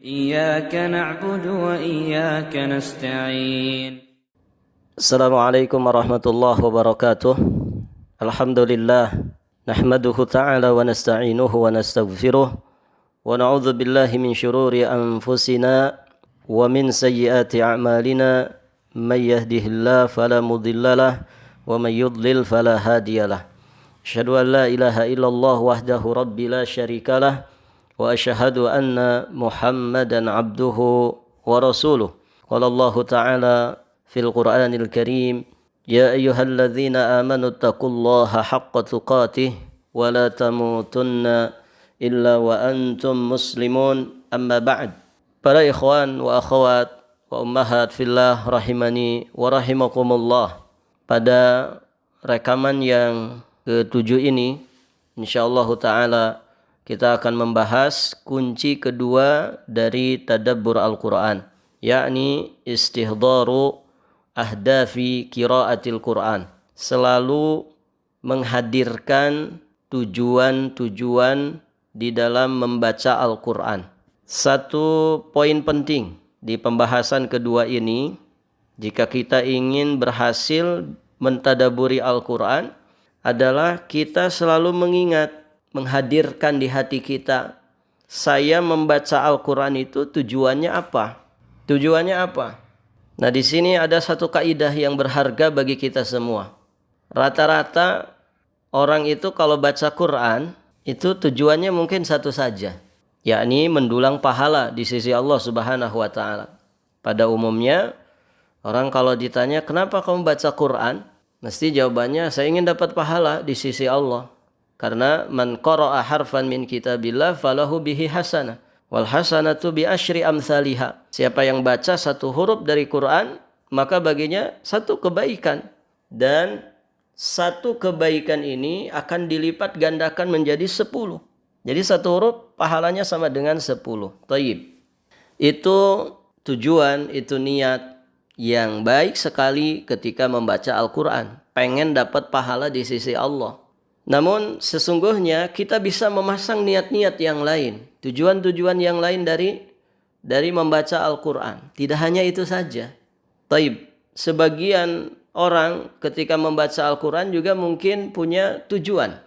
إياك نعبد وإياك نستعين. Assalamualaikum warahmatullahi wabarakatuh. Alhamdulillah nahmaduhu ta'ala wa nasta'inuhu wa nastaghfiruh wa na'udzu billahi min syururi anfusina wa min sayyiati a'malina may yahdihillahu fala mudhillalah wa may yudlil fala hadiyalah. Asyhadu an la ilaha illallah wahdahu rabbi la syarikalah wa asyhadu anna Muhammadan abduhu wa rasuluh. Qala Allah ta'ala fil Qur'anil Karim, ya ayyuhalladzina amanu taqullaha haqqa tuqatih wa la tamutunna illa wa antum muslimun. Amma ba'd. Para ikhwan wa akhwat wa ummahat fillah rahimani wa rahimakumullah. Pada rekaman yang ke-7 ini insyaallah ta'ala kita akan membahas kunci kedua dari tadabbur Al-Quran, yakni istihdaru ahdafi qiraatil Quran, selalu menghadirkan tujuan-tujuan di dalam membaca Al-Quran. Satu poin penting di pembahasan kedua ini, jika kita ingin berhasil mentadaburi Al-Quran, adalah kita selalu menghadirkan di hati kita, saya membaca Al-Quran itu tujuannya apa? Tujuannya apa? Nah, di sini ada satu kaidah yang berharga bagi kita semua. Rata-rata orang itu kalau baca Quran itu tujuannya mungkin satu saja, yakni mendulang pahala di sisi Allah Subhanahu wa taala. Pada umumnya orang kalau ditanya kenapa kamu baca Quran, mesti jawabannya saya ingin dapat pahala di sisi Allah. Karena man qara'a harfan min kitabillah falahu bihi hasanah wal hasanatu bi asyri amsalihha. Siapa yang baca satu huruf dari Quran, maka baginya satu kebaikan, dan satu kebaikan ini akan dilipat gandakan menjadi 10. Jadi satu huruf pahalanya sama dengan 10. Thayyib. Itu tujuan, itu niat yang baik sekali ketika membaca Al-Quran. Pengen dapat pahala di sisi Allah. Namun sesungguhnya kita bisa memasang niat-niat yang lain, tujuan-tujuan yang lain dari membaca Al-Quran. Tidak hanya itu saja. Taib, sebagian orang ketika membaca Al-Quran juga mungkin punya tujuan.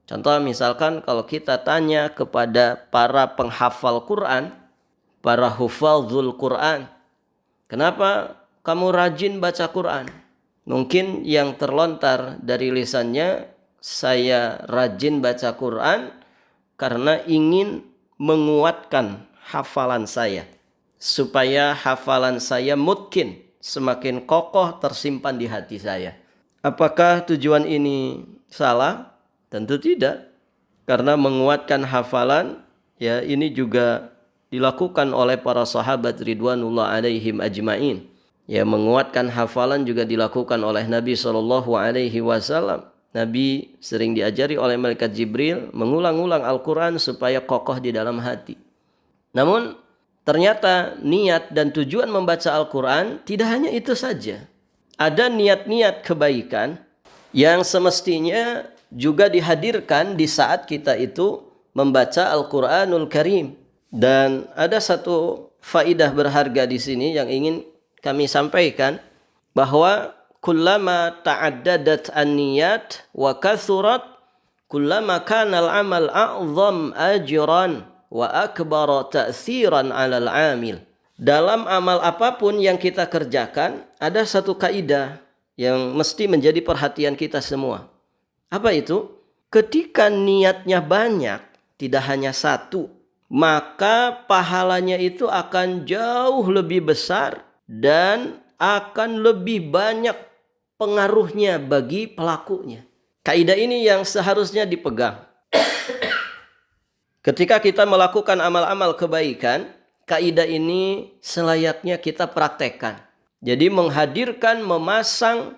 Contoh misalkan kalau kita tanya kepada para penghafal Quran, para hufadzul Quran, kenapa kamu rajin baca Quran? Mungkin yang terlontar dari lisannya, saya rajin baca Quran karena ingin menguatkan hafalan saya, supaya hafalan saya mungkin semakin kokoh tersimpan di hati saya. Apakah tujuan ini salah? Tentu tidak. Karena menguatkan hafalan, ya, ini juga dilakukan oleh para sahabat ridwanullah alaihim ajmain. Ya, menguatkan hafalan juga dilakukan oleh Nabi SAW. Nabi sering diajari oleh malaikat Jibril mengulang-ulang Al-Quran supaya kokoh di dalam hati. Namun ternyata niat dan tujuan membaca Al-Quran tidak hanya itu saja. Ada niat-niat kebaikan yang semestinya juga dihadirkan di saat kita itu membaca Al-Quranul Karim. Dan ada satu faidah berharga di sini yang ingin kami sampaikan, bahwa kullama ta'addadat an-niyat wa kathurat kullama kana al-amal a'zam ajran wa akbar ta'thiran 'ala al-'amil. Dalam amal apapun yang kita kerjakan, ada satu kaidah yang mesti menjadi perhatian kita semua. Apa itu? Ketika niatnya banyak, tidak hanya satu, maka pahalanya itu akan jauh lebih besar dan akan lebih banyak pengaruhnya bagi pelakunya. Kaidah ini yang seharusnya dipegang. Ketika kita melakukan amal-amal kebaikan, kaidah ini selayaknya kita praktekkan. Jadi menghadirkan, memasang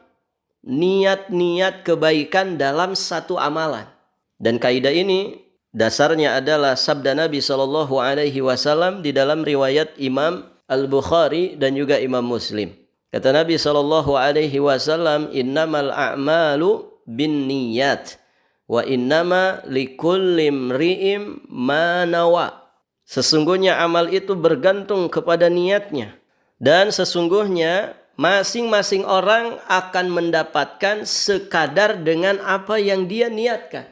niat-niat kebaikan dalam satu amalan. Dan kaidah ini dasarnya adalah sabda Nabi SAW di dalam riwayat Imam Al-Bukhari dan juga Imam Muslim. Kata Nabi SAW, innamal a'malu bin niyat wa innama likulli imri'im ma nawa. Sesungguhnya amal itu bergantung kepada niatnya. Dan sesungguhnya masing-masing orang akan mendapatkan sekadar dengan apa yang dia niatkan.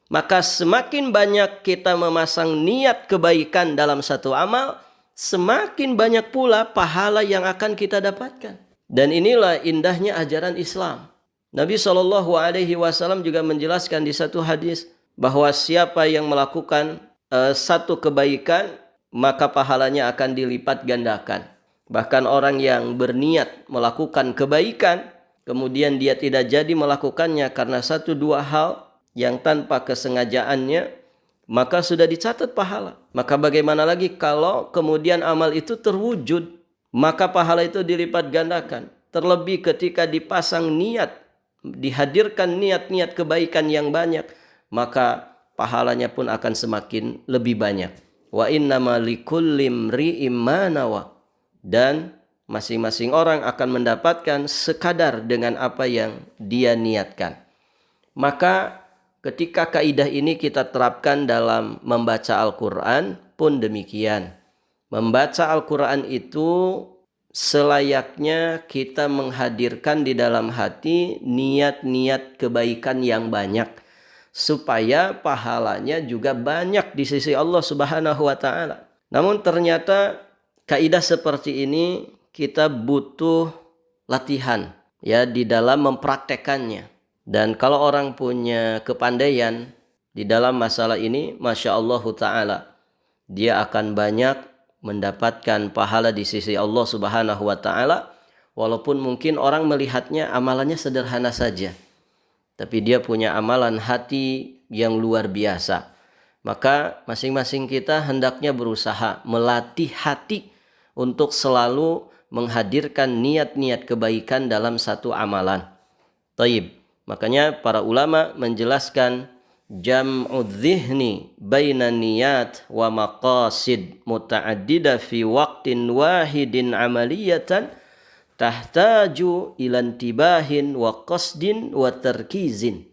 Maka semakin banyak kita memasang niat kebaikan dalam satu amal, semakin banyak pula pahala yang akan kita dapatkan. Dan inilah indahnya ajaran Islam. Nabi SAW juga menjelaskan di satu hadis bahwa siapa yang melakukan satu kebaikan, maka pahalanya akan dilipat gandakan. Bahkan orang yang berniat melakukan kebaikan, kemudian dia tidak jadi melakukannya karena satu dua hal yang tanpa kesengajaannya, maka sudah dicatat pahala. Maka bagaimana lagi kalau kemudian amal itu terwujud, maka pahala itu dilipat gandakan. Terlebih ketika dipasang niat, dihadirkan niat-niat kebaikan yang banyak, maka pahalanya pun akan semakin lebih banyak. Wa innama likulli imri'in ma nawa. Dan masing-masing orang akan mendapatkan sekadar dengan apa yang dia niatkan. Maka ketika kaidah ini kita terapkan dalam membaca Al-Quran pun demikian. Membaca Al-Quran itu selayaknya kita menghadirkan di dalam hati niat-niat kebaikan yang banyak, supaya pahalanya juga banyak di sisi Allah Subhanahu wa taala. Namun ternyata kaidah seperti ini kita butuh latihan ya di dalam mempraktekannya. Dan kalau orang punya kepandaian di dalam masalah ini, Masya Allah ta'ala, dia akan banyak mendapatkan pahala di sisi Allah Subhanahu wa ta'ala. Walaupun mungkin orang melihatnya amalannya sederhana saja, tapi dia punya amalan hati yang luar biasa. Maka masing-masing kita hendaknya berusaha melatih hati untuk selalu menghadirkan niat-niat kebaikan dalam satu amalan. Taib. Makanya para ulama menjelaskan jam'u dhihni baina niyat wa maqasid muta'addida fi waqtin wahidin amaliyatan tahtaju ilan tibahin wa qasdin wa terkizin.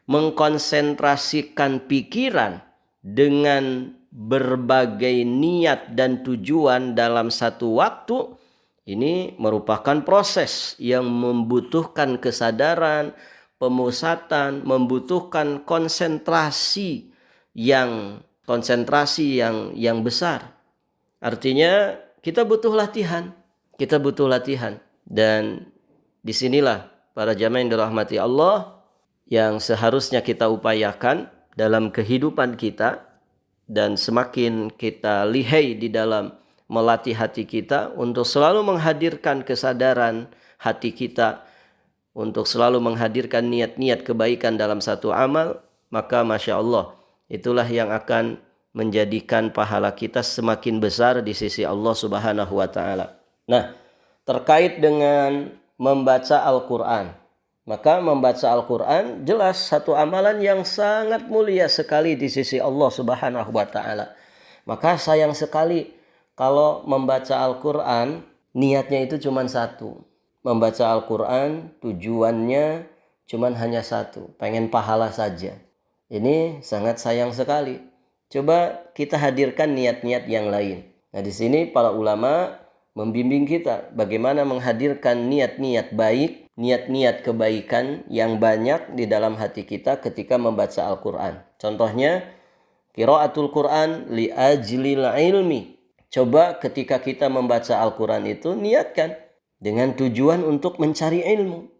Mengkonsentrasikan pikiran dengan berbagai niat dan tujuan dalam satu waktu, ini merupakan proses yang membutuhkan kesadaran, pemusatan, membutuhkan konsentrasi yang besar. Artinya kita butuh latihan. Dan disinilah para jamaah yang dirahmati Allah yang seharusnya kita upayakan dalam kehidupan kita, dan semakin kita lihai di dalam melatih hati kita untuk selalu menghadirkan kesadaran hati kita, untuk selalu menghadirkan niat-niat kebaikan dalam satu amal, maka Masya Allah, itulah yang akan menjadikan pahala kita semakin besar di sisi Allah Subhanahu wa ta'ala. Nah, terkait dengan membaca Al-Quran, maka membaca Al-Quran jelas satu amalan yang sangat mulia sekali di sisi Allah Subhanahu wa ta'ala. Maka sayang sekali kalau membaca Al-Quran niatnya itu cuma satu. Membaca Al-Quran tujuannya cuma hanya satu, pengen pahala saja. Ini sangat sayang sekali. Coba kita hadirkan niat-niat yang lain. Nah, di sini para ulama membimbing kita bagaimana menghadirkan niat-niat baik, niat-niat kebaikan yang banyak di dalam hati kita ketika membaca Al-Quran. Contohnya, qiraatul Quran li ajlil ilmi. Coba ketika kita membaca Al-Quran itu niatkan dengan tujuan untuk mencari ilmu.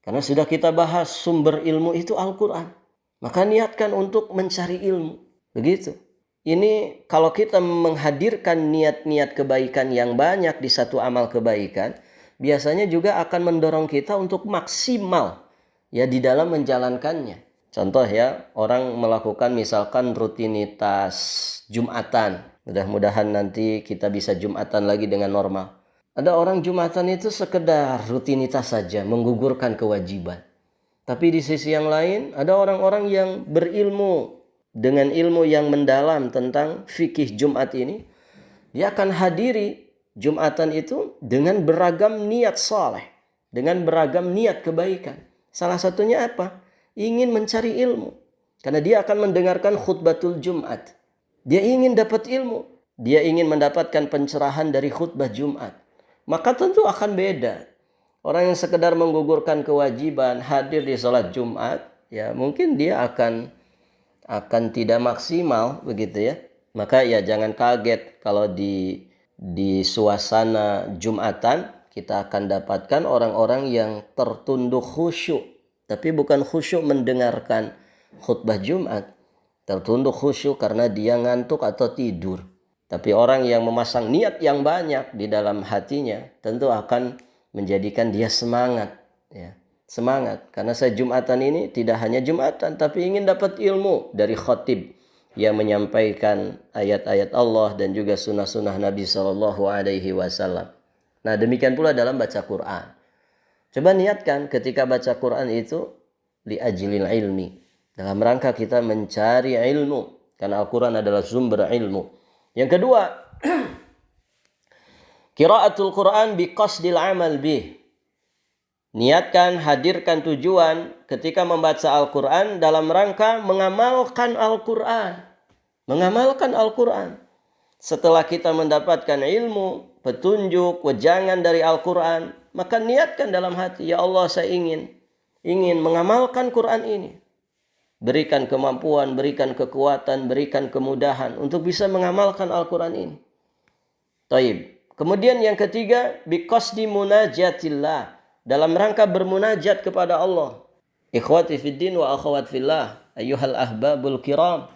Karena sudah kita bahas sumber ilmu itu Al-Quran. Maka niatkan untuk mencari ilmu. Begitu. Ini kalau kita menghadirkan niat-niat kebaikan yang banyak di satu amal kebaikan, biasanya juga akan mendorong kita untuk maksimal ya di dalam menjalankannya. Contoh ya, orang melakukan misalkan rutinitas Jumatan. Mudah-mudahan nanti kita bisa Jumatan lagi dengan normal. Ada orang Jumatan itu sekedar rutinitas saja, menggugurkan kewajiban. Tapi di sisi yang lain, ada orang-orang yang berilmu dengan ilmu yang mendalam tentang fikih Jumat ini. Dia akan hadiri Jumatan itu dengan beragam niat saleh, dengan beragam niat kebaikan. Salah satunya apa? Ingin mencari ilmu. Karena dia akan mendengarkan khutbatul Jumat. Dia ingin dapat ilmu. Dia ingin mendapatkan pencerahan dari khutbah Jumat. Maka tentu akan beda. Orang yang sekedar menggugurkan kewajiban hadir di sholat Jumat, ya mungkin dia akan tidak maksimal begitu ya. Maka ya jangan kaget kalau di suasana Jumatan kita akan dapatkan orang-orang yang tertunduk khusyuk, tapi bukan khusyuk mendengarkan khutbah Jumat. Tertunduk khusyuk karena dia ngantuk atau tidur. Tapi orang yang memasang niat yang banyak di dalam hatinya tentu akan menjadikan dia semangat, ya. Semangat karena saya Jumatan ini tidak hanya Jumatan tapi ingin dapat ilmu dari khatib yang menyampaikan ayat-ayat Allah dan juga sunnah-sunnah Nabi SAW. Nah, demikian pula dalam baca Quran. Coba niatkan ketika baca Quran itu li ajlil ilmi, dalam rangka kita mencari ilmu, karena Al-Quran adalah sumber ilmu. Yang kedua, qiraatul Quran biqasdil amal bih. Niatkan, hadirkan tujuan ketika membaca Al-Quran dalam rangka mengamalkan Al-Quran. Mengamalkan Al-Quran. Setelah kita mendapatkan ilmu, petunjuk, wejangan dari Al-Quran, maka niatkan dalam hati, ya Allah saya ingin mengamalkan Quran ini. Berikan kemampuan, berikan kekuatan, berikan kemudahan untuk bisa mengamalkan Al-Quran ini. Taib. Kemudian yang ketiga, biqasdi munajatillah, dalam rangka bermunajat kepada Allah. Ikhwati fiddin wa akhwat fillah, ayyuhal ahbabul kiram,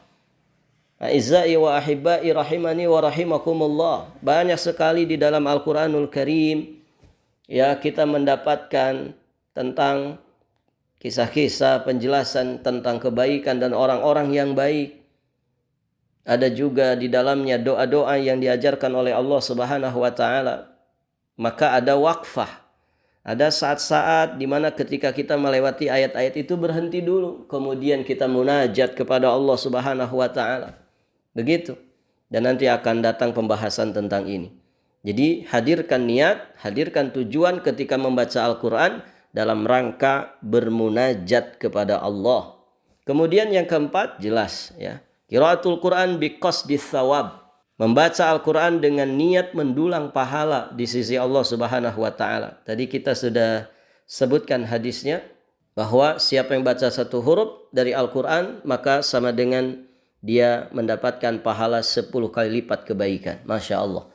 a'izzai wa ahibbai rahimani wa rahimakumullah. Banyak sekali di dalam Al-Quranul Karim ya kita mendapatkan tentang kisah-kisah penjelasan tentang kebaikan dan orang-orang yang baik. Ada juga di dalamnya doa-doa yang diajarkan oleh Allah Subhanahu wa taala. Maka ada waqfah. Ada saat-saat di mana ketika kita melewati ayat-ayat itu berhenti dulu, kemudian kita munajat kepada Allah Subhanahu wa taala. Begitu. Dan nanti akan datang pembahasan tentang ini. Jadi hadirkan niat, hadirkan tujuan ketika membaca Al-Quran dalam rangka bermunajat kepada Allah. Kemudian yang keempat, jelas ya. Qiraatul Quran biqasdis thawab. Membaca Al-Quran dengan niat mendulang pahala di sisi Allah Subhanahu wa taala. Tadi kita sudah sebutkan hadisnya bahwa siapa yang baca satu huruf dari Al-Quran maka sama dengan dia mendapatkan pahala 10 kali lipat kebaikan. Masya Allah.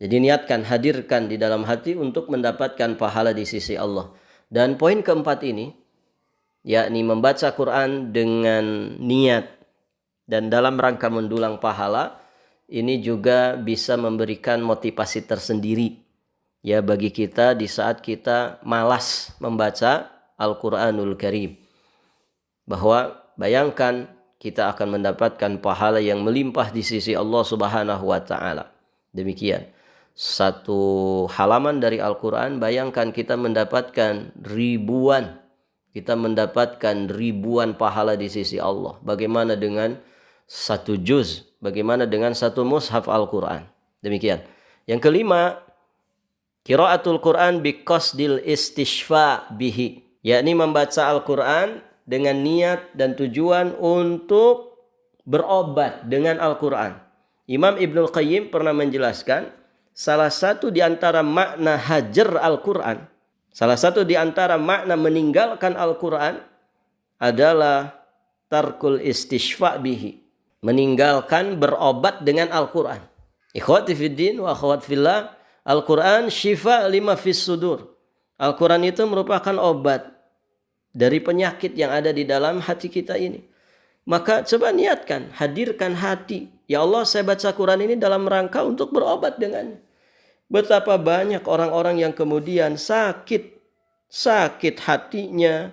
Jadi niatkan, hadirkan di dalam hati untuk mendapatkan pahala di sisi Allah. Dan poin keempat ini, yakni membaca Quran dengan niat dan dalam rangka mendulang pahala, ini juga bisa memberikan motivasi tersendiri ya bagi kita di saat kita malas membaca Al-Quranul Karim. Bahwa bayangkan kita akan mendapatkan pahala yang melimpah di sisi Allah Subhanahu wa taala. Demikian. Satu halaman dari Al-Quran, bayangkan kita mendapatkan ribuan pahala di sisi Allah. Bagaimana dengan satu juz? Bagaimana dengan satu mushaf Al-Quran? Demikian. Yang kelima, qiraatul Quran biqasdil istishfa bihi, yakni membaca Al-Quran dengan niat dan tujuan untuk berobat dengan Al-Quran. Imam Ibnul Qayyim pernah menjelaskan salah satu di antara makna hajar Al-Quran, salah satu di antara makna meninggalkan Al-Quran adalah tarkul istishfa bihi, meninggalkan berobat dengan Al-Quran. Ikhwati fiddin wa akhwat fillah, Al-Quran syifa lima fis sudur. Al-Quran itu merupakan obat dari penyakit yang ada di dalam hati kita ini. Maka coba niatkan, hadirkan hati. Ya Allah, saya baca Quran ini dalam rangka untuk berobat dengannya. Betapa banyak orang-orang yang kemudian sakit hatinya,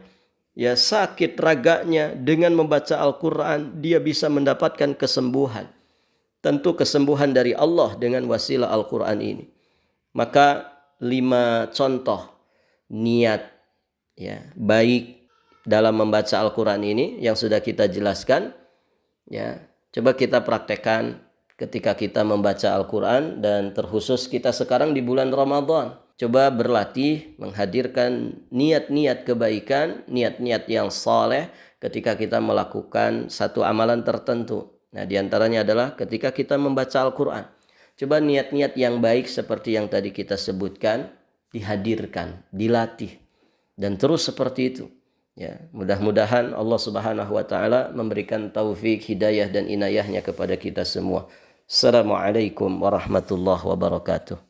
ya sakit raganya, dengan membaca Al-Quran dia bisa mendapatkan kesembuhan. Tentu kesembuhan dari Allah dengan wasilah Al-Quran ini. Maka 5 contoh niat ya baik dalam membaca Al-Quran ini yang sudah kita jelaskan, ya coba kita praktekkan ketika kita membaca Al-Quran, dan terkhusus kita sekarang di bulan Ramadan. Coba berlatih menghadirkan niat-niat kebaikan, niat-niat yang saleh ketika kita melakukan satu amalan tertentu. Nah, di antaranya adalah ketika kita membaca Al-Quran. Coba niat-niat yang baik seperti yang tadi kita sebutkan, dihadirkan, dilatih. Dan terus seperti itu. Ya, mudah-mudahan Allah Subhanahu wa taala memberikan taufik, hidayah dan inayahnya kepada kita semua. Assalamualaikum warahmatullahi wabarakatuh.